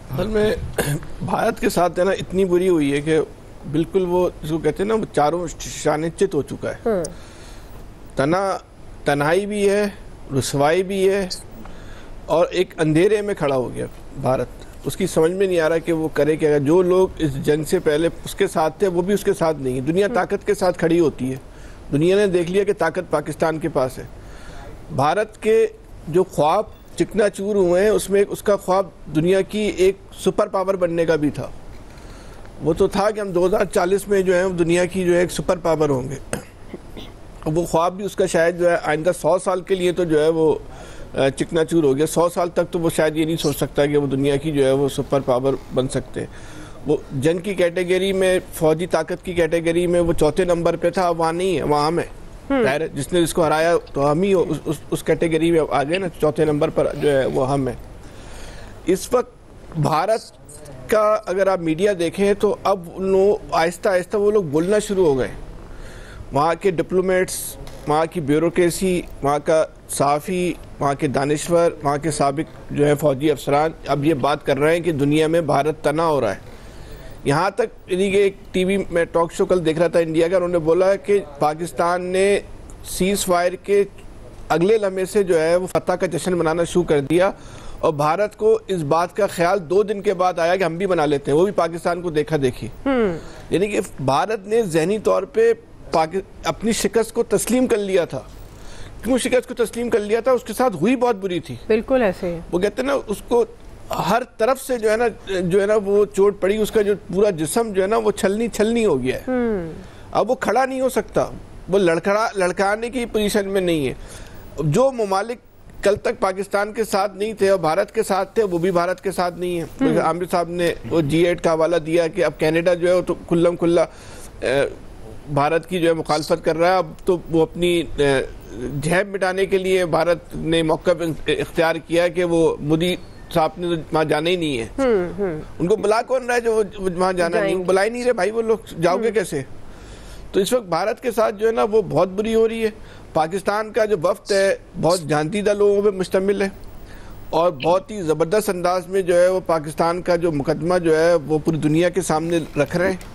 असल में भारत के साथ है ना इतनी बुरी हुई है कि बिल्कुल वो जिसको कहते हैं ना, वो चारों शानिचित हो चुका है। तन्हाई भी है, रुसवाई भी है, और एक अंधेरे में खड़ा हो गया भारत। उसकी समझ में नहीं आ रहा कि वो करे क्या। जो लोग इस जंग से पहले उसके साथ थे वो भी उसके साथ नहीं है। दुनिया ताकत के साथ खड़ी होती है। दुनिया ने देख लिया कि ताकत पाकिस्तान के पास है। भारत के जो ख्वाब चिकनाचूर हुए हैं उसमें उसका ख्वाब दुनिया की एक सुपर पावर बनने का भी था। वो तो था कि हम 2040 में जो है दुनिया की जो है एक सुपर पावर होंगे। वो ख्वाब भी उसका शायद जो है आइंदा 100 साल के लिए तो जो है वो चिकनाचूर हो गया। 100 साल तक तो वो शायद ये नहीं सोच सकता कि वो दुनिया की जो है वो सुपर पावर बन सकते हैं। वो जंग की कैटेगरी में, फौजी ताकत की कैटेगरी में वो चौथे नंबर पे था, वहाँ नहीं है, वहाँ हम है। जिसने जिसको हराया तो हम ही उस कैटेगरी में आ गए ना, चौथे नंबर पर जो है वो हम है। इस वक्त भारत का अगर आप मीडिया देखें तो अब लोग आहिस्ता आहिस्ता वो लोग बोलना शुरू हो गए। वहाँ के डिप्लोमेट्स, वहाँ की ब्यूरोक्रेसी, वहाँ का सहाफ़ी, वहाँ के दानिश्वर, वहाँ के साबिक जो है फ़ौजी अफसरान अब ये बात कर रहे हैं कि दुनिया में भारत तना हो रहा है। यहाँ तक एक टीवी में टॉक शो कल देख रहा था इंडिया का, उन्होंने बोला कि पाकिस्तान ने सीज़ फायर के अगले लम्हे से जो है वो फतह का जश्न मनाना शुरू कर दिया, और भारत को इस बात का ख्याल 2 दिन के बाद आया कि हम भी बना लेते हैं, वो भी पाकिस्तान को देखा देखी। यानी कि भारत ने जहनी तौर पे अपनी शिकस्त को तस्लीम कर लिया था। क्यों शिकस्त को तस्लीम कर लिया था? उसके साथ हुई बहुत बुरी थी। बिल्कुल ऐसे वो कहते हैं ना, उसको हर तरफ से जो है ना वो चोट पड़ी। उसका जो पूरा जिस्म जो है ना वो छलनी हो गया है। अब वो खड़ा नहीं हो सकता, वो लड़खड़ाने की पोजीशन में नहीं है। जो ममालिक कल तक पाकिस्तान के साथ नहीं थे और भारत के साथ थे, वो भी भारत के साथ नहीं है। आमिर साहब ने वो G8 का हवाला दिया कि अब कनाडा जो है वो तो खुल्लम खुल्ला भारत की जो है मुखालफत कर रहा है। अब तो वो अपनी झेब मिटाने के लिए भारत ने मौका इख्तियार किया कि वो मोदी साहब ने तो वहाँ जाना ही नहीं है। उनको बुला कौन रहा है जो वहाँ जाना नहीं, बुला ही नहीं रहे भाई। वो लोग जाओगे कैसे? तो इस वक्त भारत के साथ जो है ना वो बहुत बुरी हो रही है। पाकिस्तान का जो वफ्द है बहुत जानतीदा लोगों पे मुश्तमिल है, और बहुत ही ज़बरदस्त अंदाज में जो है वो पाकिस्तान का जो मुकदमा जो है वो पूरी दुनिया के सामने रख रहे हैं।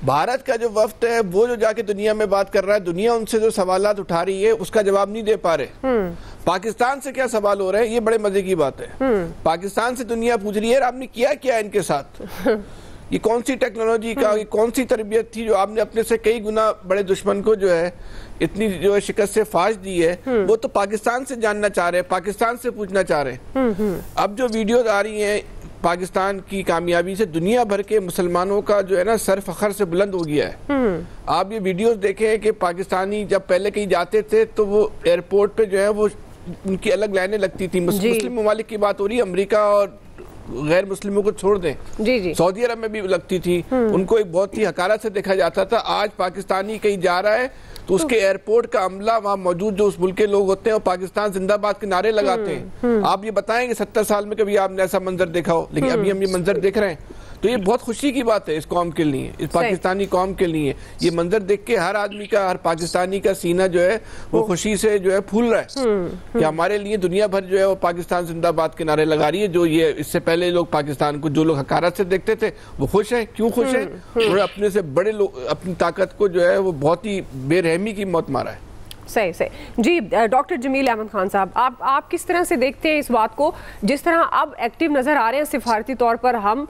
भारत का जो वफ्द है वो जो जाके दुनिया में बात कर रहा है, दुनिया उनसे जो सवालात उठा रही है उसका जवाब नहीं दे पा रहे। पाकिस्तान से क्या सवाल हो रहे हैं, ये बड़े मजे की बात है। पाकिस्तान से दुनिया पूछ रही है आपने किया क्या इनके साथ? ये कौन सी टेक्नोलॉजी का, ये कौन सी तरबियत थी जो आपने अपने से कई गुना बड़े दुश्मन को जो है इतनी जो है शिकस्त से फाश दी है? वो तो पाकिस्तान से जानना चाह रहे हैं, पाकिस्तान से पूछना चाह रहे हैं। अब जो वीडियोज आ रही हैं पाकिस्तान की कामयाबी से दुनिया भर के मुसलमानों का जो है ना सर फखर से बुलंद हो गया है। आप ये वीडियोस देखें कि पाकिस्तानी जब पहले कहीं जाते थे तो वो एयरपोर्ट पे जो है वो उनकी अलग लाइनें लगती थी। मुस्लिम ममालिक की बात हो रही है, अमेरिका और गैर मुस्लिमों को छोड़ दें, जी। सऊदी अरब में भी लगती थी। उनको एक बहुत ही हकारत से देखा जाता था। आज पाकिस्तानी कहीं जा रहा है तो उसके एयरपोर्ट का अमला, वहाँ मौजूद जो उस मुल्क के लोग होते हैं और पाकिस्तान जिंदाबाद के नारे लगाते हैं। आप ये बताएंगे 70 साल में कभी आपने ऐसा मंजर देखा हो? लेकिन अभी हम ये मंजर देख रहे हैं, तो ये बहुत खुशी की बात है इस कौम के लिए, इस पाकिस्तानी कौम के लिए। ये मंजर देख के हर आदमी का, हर पाकिस्तानी का सीना जो है वो खुशी से जो है फूल रहा है कि हमारे लिए दुनिया भर जो है वो पाकिस्तान जिंदाबाद के नारे लगा रही है। जो ये इससे पहले लोग पाकिस्तान को जो लोग हकारत से देखते थे वो खुश हैं। क्यों खुश हैं? उन्होंने अपने से बड़े लोग अपनी ताकत को जो है वो बहुत ही बेरहमी की मौत मारा है। सही जी। डॉक्टर जमील अहमद खान साहब, आप किस तरह से देखते हैं इस बात को? जिस तरह अब एक्टिव नज़र आ रहे हैं सिफारती तौर पर, हम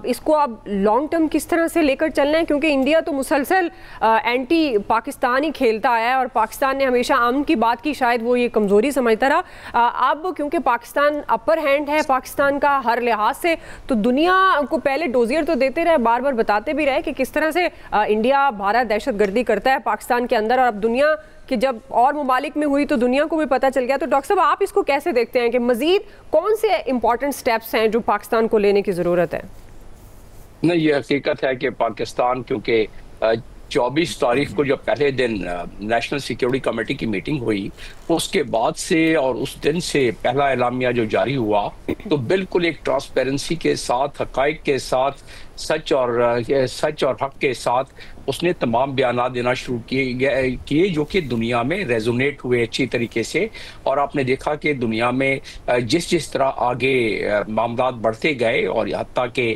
इसको अब लॉन्ग टर्म किस तरह से लेकर चल रहे हैं? क्योंकि इंडिया तो मुसलसल एंटी पाकिस्तान ही खेलता आया है और पाकिस्तान ने हमेशा अमन की बात की, शायद वो ये कमज़ोरी समझता रहा। अब क्योंकि पाकिस्तान अपर हैंड है पाकिस्तान का हर लिहाज से, तो दुनिया को पहले डोजियर तो देते रहे, बार बार बताते भी रहे कि किस तरह से इंडिया भारत दहशत गर्दी करता है पाकिस्तान के अंदर, और अब दुनिया कि जब और ममालिक में हुई तो दुनिया को भी पता चल गया। तो डॉक्टर साहब, आप इसको कैसे देखते हैं कि मजीद कौन से इंपॉर्टेंट स्टेप्स हैं जो पाकिस्तान को लेने की ज़रूरत है? नहीं, ये हकीकत है कि पाकिस्तान, क्योंकि 24 तारीख को जब पहले दिन नेशनल सिक्योरिटी कमेटी की मीटिंग हुई, उसके बाद से और उस दिन से पहला एलामिया जो जारी हुआ तो बिल्कुल एक ट्रांसपेरेंसी के साथ, हकाइक के साथ सच और हक के साथ उसने तमाम बयान देना शुरू किए जो कि दुनिया में रेजोनेट हुए अच्छी तरीके से। और आपने देखा कि दुनिया में जिस तरह आगे मामलात बढ़ते गए और हत्ता के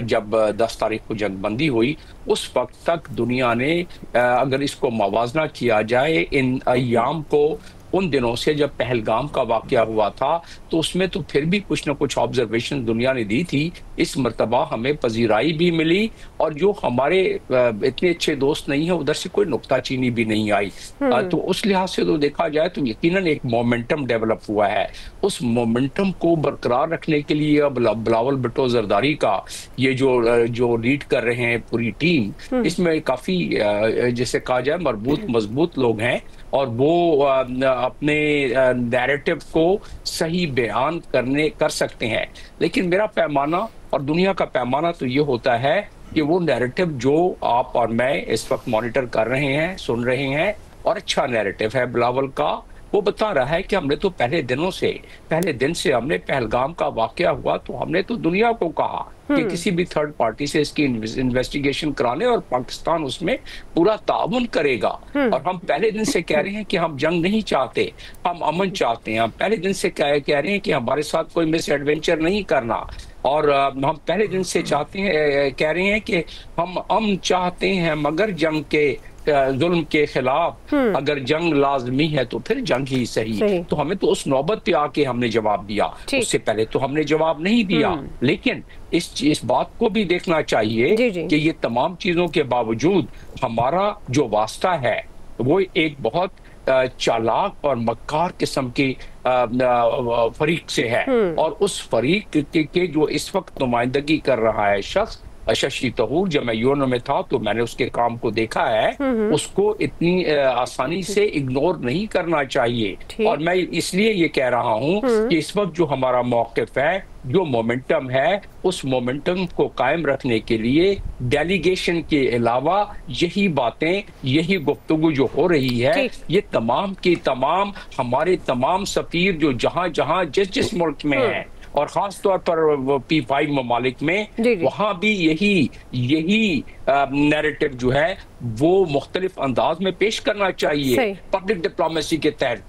जब 10 तारीख को जंगबंदी हुई उस वक्त तक दुनिया ने अगर इसको मवाजना किया जाए इन अय्याम को उन दिनों से जब पहलगाम का वाकया हुआ था तो उसमें तो फिर भी कुछ न कुछ ऑब्जर्वेशन दुनिया ने दी थी। इस मर्तबा हमें पजीराई भी मिली और जो हमारे इतने अच्छे दोस्त नहीं है उधर से कोई नुक्ताचीनी भी नहीं आई। तो उस लिहाज से तो देखा जाए तो यकीनन एक मोमेंटम डेवलप हुआ है। उस मोमेंटम को बरकरार रखने के लिए अब बिलावल भुट्टो जरदारी का ये जो लीड कर रहे हैं पूरी टीम, इसमें काफी जैसे कहा जाए मजबूत लोग हैं और वो अपने नैरेटिव को सही बयान कर सकते हैं। लेकिन मेरा पैमाना और दुनिया का पैमाना तो ये होता है कि वो नैरेटिव जो आप और मैं इस वक्त मॉनिटर कर रहे हैं, सुन रहे हैं, और अच्छा नैरेटिव है बिलावल का। वो बता रहा है कि हमने तो पहले दिन से हमने पहलगाम का वाकया हुआ तो हमने तो दुनिया को कहा कि किसी भी थर्ड पार्टी से इसकी इन्वेस्टिगेशन कराने और पाकिस्तान उसमें पूरा ताउन करेगा। और हम पहले दिन से कह रहे हैं कि हम जंग नहीं चाहते, हम अमन चाहते हैं। हम पहले दिन से कह रहे हैं कि हमारे साथ कोई मिस एडवेंचर नहीं करना। और हम पहले दिन से कह रहे हैं कि हम अमन चाहते हैं मगर जंग के जुल्म के खिलाफ अगर जंग लाजमी है तो फिर जंग ही सही। तो हमें तो उस नौबत पे आके हमने जवाब दिया, उससे पहले तो हमने जवाब नहीं दिया। लेकिन इस बात को भी देखना चाहिए कि ये तमाम चीजों के बावजूद हमारा जो वास्ता है वो एक बहुत चालाक और मक्कार किस्म की फरीक से है। और उस फरीक के जो इस वक्त नुमाइंदगी कर रहा है शख्स शशि तरूर, जब मैं यूएनओ में था तो मैंने उसके काम को देखा है, उसको इतनी आसानी से इग्नोर नहीं करना चाहिए। और मैं इसलिए ये कह रहा हूँ कि इस वक्त जो हमारा मौक़िफ़ है, जो मोमेंटम है, उस मोमेंटम को कायम रखने के लिए डेलीगेशन के अलावा यही बातें, यही गुफ्तगू जो हो रही है, ये तमाम की तमाम हमारे तमाम सफीर जो जहां जिस मुल्क में है और खास तौर पर P5 ममालिक में, वहां भी यही नैरेटिव जो है वो मुख्तलिफ अंदाज में पेश करना चाहिए, पब्लिक डिप्लोमेसी के तहत,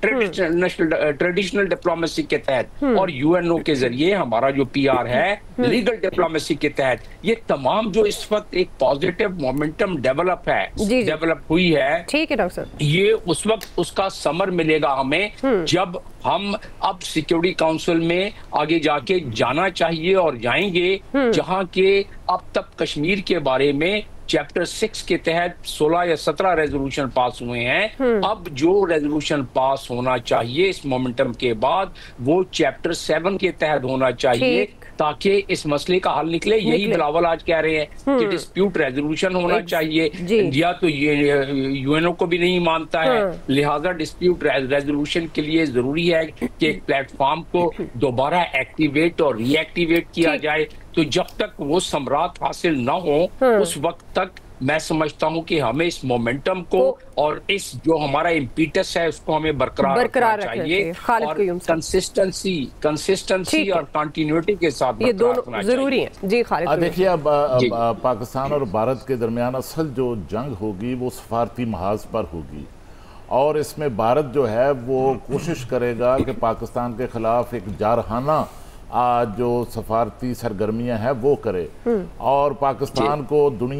ट्रेडिशनल डिप्लोमेसी के तहत, और यूएनओ के जरिए हमारा जो PR है, लीगल डिप्लोमेसी के तहत। ये तमाम जो इस वक्त एक पॉजिटिव मोमेंटम डेवलप हुई है, ठीक है डॉक्टर साहब, ये उस वक्त उसका समर मिलेगा हमें जब हम अब सिक्योरिटी काउंसिल में आगे जाके जाना चाहिए और जाएंगे, जहां के अब तक कश्मीर के बारे में चैप्टर 6 के तहत 16 या 17 रेजोल्यूशन पास हुए हैं। अब जो रेजोल्यूशन पास होना चाहिए इस मोमेंटम के बाद वो चैप्टर 7 के तहत होना चाहिए ताकि इस मसले का हल निकले। यही बिलावल आज कह रहे हैं कि डिस्प्यूट रेजोल्यूशन होना चाहिए। इंडिया तो यूएनओ को भी नहीं मानता है, लिहाजा डिस्प्यूट रेजोल्यूशन के लिए जरूरी है कि एक प्लेटफॉर्म को दोबारा एक्टिवेट और रीएक्टिवेट किया जाए। तो जब तक वो सम्राट हासिल ना हो उस वक्त तक मैं समझता हूं कि हमें इस मोमेंटम को और इस जो हमारा इम्पीटस है उसको हमें बरकरार रखना चाहिए और कंसिस्टेंसी और कंटिन्यूटी के साथ ये दोनों जरूरी है। जी खालिद, देखिए अब पाकिस्तान और भारत के दरमियान असल जो जंग होगी वो सफारती महाज पर होगी और इसमें भारत जो है वो कोशिश करेगा कि पाकिस्तान के खिलाफ एक जारहाना जो सफारती सरगर्मियां हैं वो करे और पाकिस्तान को दुनिया